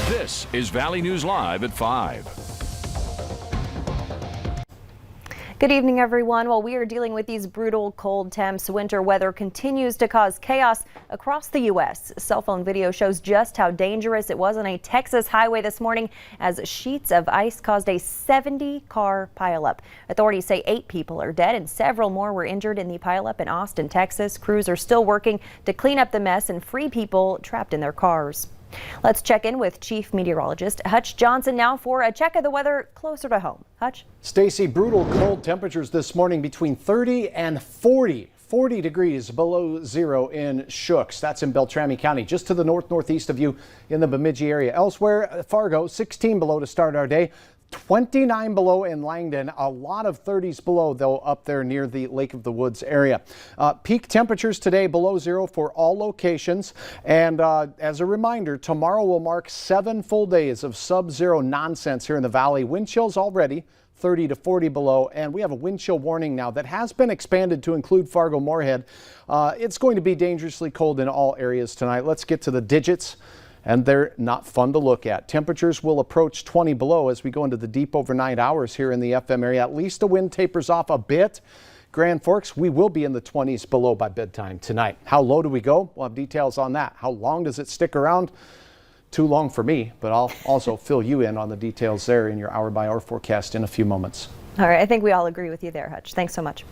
This is Valley News Live at 5. Good evening, everyone. While we are dealing with these brutal cold temps, winter weather continues to cause chaos across the U.S. Cell phone video shows just how dangerous it was on a Texas highway this morning as sheets of ice caused a 70-car pileup. Authorities say 8 people are dead and several more were injured in the pileup in Austin, Texas. Crews are still working to clean up the mess and free people trapped in their cars. Let's check in with Chief Meteorologist Hutch Johnson now for a check of the weather closer to home. Hutch? Stacy, brutal cold temperatures this morning between 30 and 40 degrees below zero in Shooks. That's in Beltrami County, just to the northeast of you in the Bemidji area. Elsewhere, Fargo, 16 below to start our day. 29 below in Langdon, a lot of 30s below though up there near the Lake of the Woods area. Peak temperatures today below zero for all locations, and as a reminder, tomorrow will mark 7 full days of sub-zero nonsense here in the valley. Wind chills already 30 to 40 below, and we have a wind chill warning now that has been expanded to include Fargo-Moorhead. It's going to be dangerously cold in all areas tonight. Let's get to the digits. And they're not fun to look at. Temperatures will approach 20 below as we go into the deep overnight hours here in the FM area. At least the wind tapers off a bit. Grand Forks, we will be in the 20s below by bedtime tonight. How low do we go? We'll have details on that. How long does it stick around? Too long for me, but I'll also fill you in on the details there in your hour-by-hour forecast in a few moments. All right, I think we all agree with you there, Hutch. Thanks so much.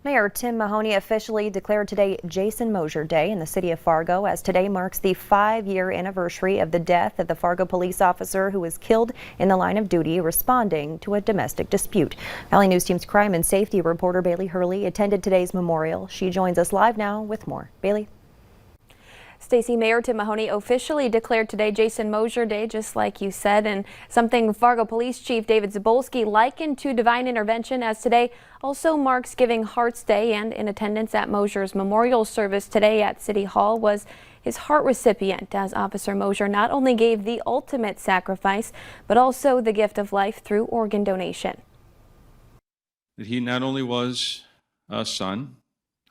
Mayor Tim Mahoney officially declared today Jason Mosier Day in the city of Fargo, as today marks the 5-year anniversary of the death of the Fargo police officer who was killed in the line of duty responding to a domestic dispute. Valley News Team's crime and safety reporter Bailey Hurley attended today's memorial. She joins us live now with more. Bailey? Stacey, Mayor Tim Mahoney officially declared today Jason Mosier Day, just like you said, and something Fargo Police Chief David Zabolski likened to divine intervention, as today also marks Giving Hearts Day. And in attendance at Mosier's memorial service today at City Hall was his heart recipient, as Officer Mosier not only gave the ultimate sacrifice, but also the gift of life through organ donation. That he not only was a son,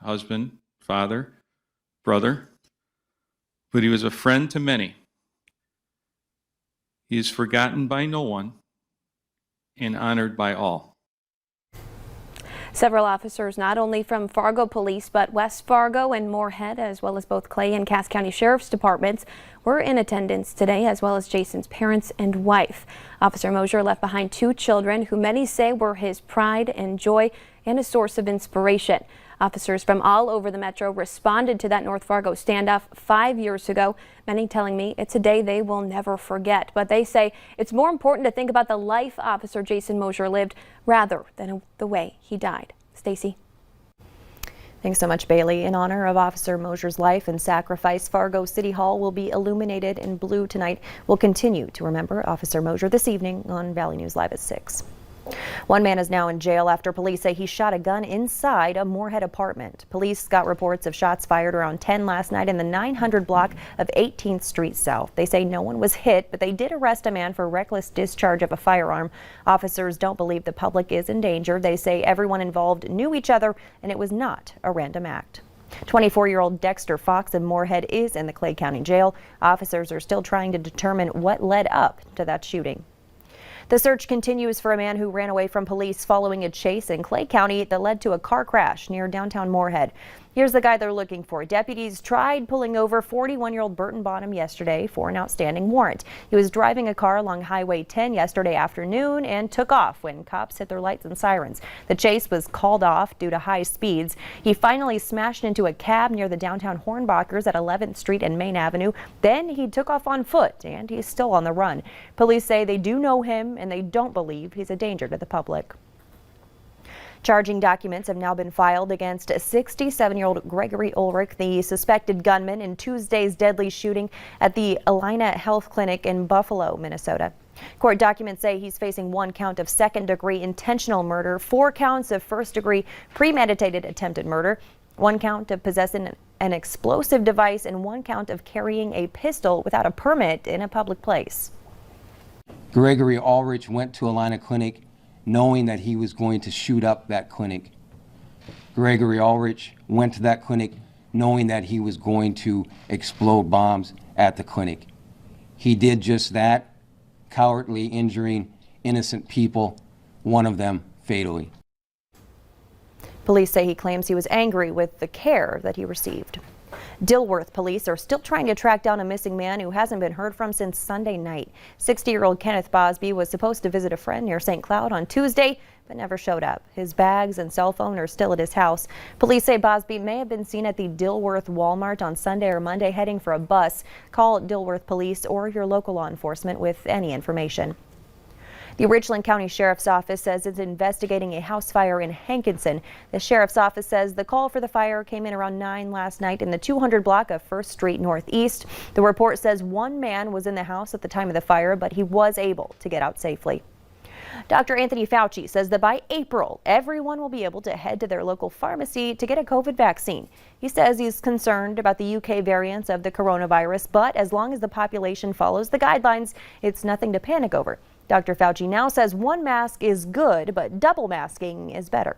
husband, father, brother, but he was a friend to many. He is forgotten by no one and honored by all. Several officers, not only from Fargo Police, but West Fargo and Moorhead, as well as both Clay and Cass County Sheriff's Departments, were in attendance today, as well as Jason's parents and wife. Officer Mosier left behind 2 children who many say were his pride and joy and a source of inspiration. Officers from all over the metro responded to that North Fargo standoff 5 years ago, many telling me it's a day they will never forget. But they say it's more important to think about the life Officer Jason Mosier lived rather than the way he died. Stacey? Thanks so much, Bailey. In honor of Officer Mosier's life and sacrifice, Fargo City Hall will be illuminated in blue tonight. We'll continue to remember Officer Mosier this evening on Valley News Live at 6. One man is now in jail after police say he shot a gun inside a Moorhead apartment. Police got reports of shots fired around 10 last night in the 900 block of 18th Street South. They say no one was hit, but they did arrest a man for reckless discharge of a firearm. Officers don't believe the public is in danger. They say everyone involved knew each other and it was not a random act. 24-year-old Dexter Fox of Moorhead is in the Clay County Jail. Officers are still trying to determine what led up to that shooting. The search continues for a man who ran away from police following a chase in Clay County that led to a car crash near downtown Moorhead. Here's the guy they're looking for. Deputies tried pulling over 41-year-old Burton Bonham yesterday for an outstanding warrant. He was driving a car along Highway 10 yesterday afternoon and took off when cops hit their lights and sirens. The chase was called off due to high speeds. He finally smashed into a cab near the downtown Hornbachers at 11th Street and Main Avenue. Then he took off on foot, and he's still on the run. Police say they do know him and they don't believe he's a danger to the public. Charging documents have now been filed against 67-year-old Gregory Ulrich, the suspected gunman in Tuesday's deadly shooting at the Allina Health Clinic in Buffalo, Minnesota. Court documents say he's facing 1 count of second-degree intentional murder, 4 counts of first-degree premeditated attempted murder, 1 count of possessing an explosive device, and 1 count of carrying a pistol without a permit in a public place. Gregory Ulrich went to a line of clinic knowing that he was going to shoot up that clinic. Gregory Ulrich went to that clinic knowing that he was going to explode bombs at the clinic. He did just that, cowardly injuring innocent people, one of them fatally. Police say he claims he was angry with the care that he received. Dilworth police are still trying to track down a missing man who hasn't been heard from since Sunday night. 60-year-old Kenneth Bosby was supposed to visit a friend near St. Cloud on Tuesday, but never showed up. His bags and cell phone are still at his house. Police say Bosby may have been seen at the Dilworth Walmart on Sunday or Monday heading for a bus. Call Dilworth Police or your local law enforcement with any information. The Richland County Sheriff's Office says it's investigating a house fire in Hankinson. The Sheriff's Office says the call for the fire came in around 9 last night in the 200 block of 1st Street Northeast. The report says one man was in the house at the time of the fire, but he was able to get out safely. Dr. Anthony Fauci says that by April, everyone will be able to head to their local pharmacy to get a COVID vaccine. He says he's concerned about the UK variants of the coronavirus, but as long as the population follows the guidelines, it's nothing to panic over. Dr. Fauci now says one mask is good, but double masking is better.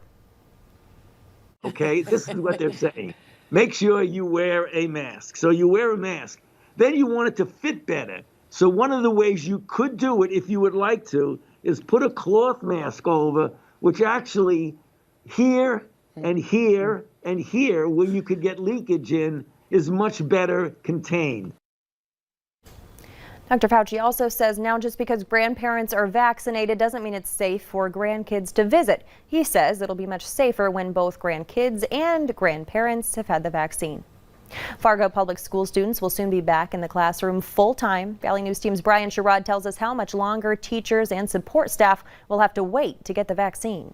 Okay, this is what they're saying. Make sure you wear a mask. So you wear a mask. Then you want it to fit better. So one of the ways you could do it, if you would like to, is put a cloth mask over, which actually here and here and here, where you could get leakage in, is much better contained. Dr. Fauci also says now just because grandparents are vaccinated doesn't mean it's safe for grandkids to visit. He says it'll be much safer when both grandkids and grandparents have had the vaccine. Fargo Public School students will soon be back in the classroom full-time. Valley News Team's Brian Sherrod tells us how much longer teachers and support staff will have to wait to get the vaccine.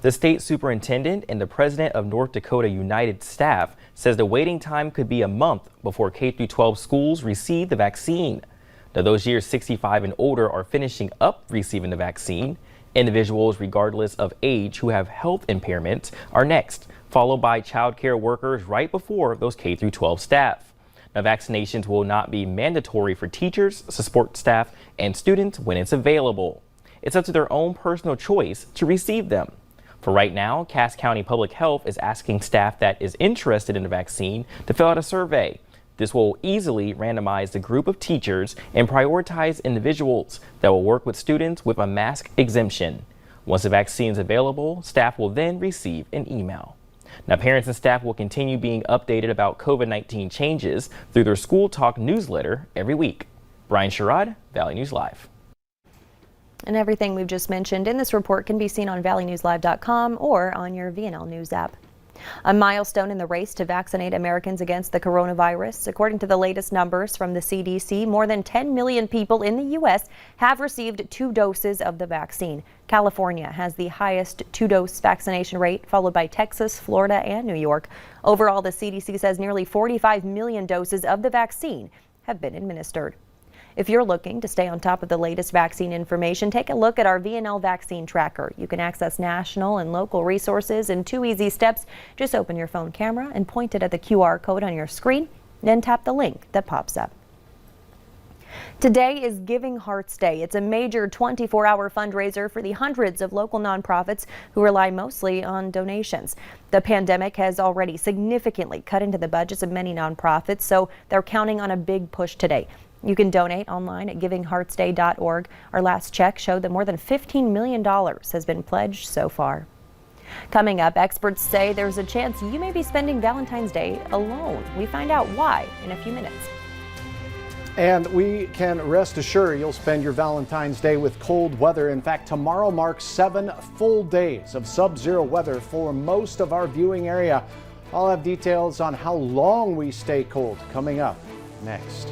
The state superintendent and the president of North Dakota United Staff says the waiting time could be a month before K-12 schools receive the vaccine. Now, those years 65 and older are finishing up receiving the vaccine. Individuals, regardless of age, who have health impairments are next, followed by child care workers right before those K-12 staff. Now, vaccinations will not be mandatory for teachers, support staff, and students when it's available. It's up to their own personal choice to receive them. For right now, Cass County Public Health is asking staff that is interested in the vaccine to fill out a survey. This will easily randomize the group of teachers and prioritize individuals that will work with students with a mask exemption. Once the vaccine is available, staff will then receive an email. Now, parents and staff will continue being updated about COVID-19 changes through their School Talk newsletter every week. Brian Sherrod, Valley News Live. And everything we've just mentioned in this report can be seen on valleynewslive.com or on your VNL News app. A milestone in the race to vaccinate Americans against the coronavirus. According to the latest numbers from the CDC, more than 10 million people in the U.S. have received 2 doses of the vaccine. California has the highest 2-dose vaccination rate, followed by Texas, Florida, and New York. Overall, the CDC says nearly 45 million doses of the vaccine have been administered. If you're looking to stay on top of the latest vaccine information, take a look at our VNL Vaccine Tracker. You can access national and local resources in 2 easy steps. Just open your phone camera and point it at the QR code on your screen, then tap the link that pops up. Today is Giving Hearts Day. It's a major 24-hour fundraiser for the hundreds of local nonprofits who rely mostly on donations. The pandemic has already significantly cut into the budgets of many nonprofits, so they're counting on a big push today. You can donate online at givingheartsday.org. Our last check showed that more than $15 million has been pledged so far. Coming up, experts say there's a chance you may be spending Valentine's Day alone. We find out why in a few minutes. And we can rest assured you'll spend your Valentine's Day with cold weather. In fact, tomorrow marks 7 full days of sub-zero weather for most of our viewing area. I'll have details on how long we stay cold coming up next.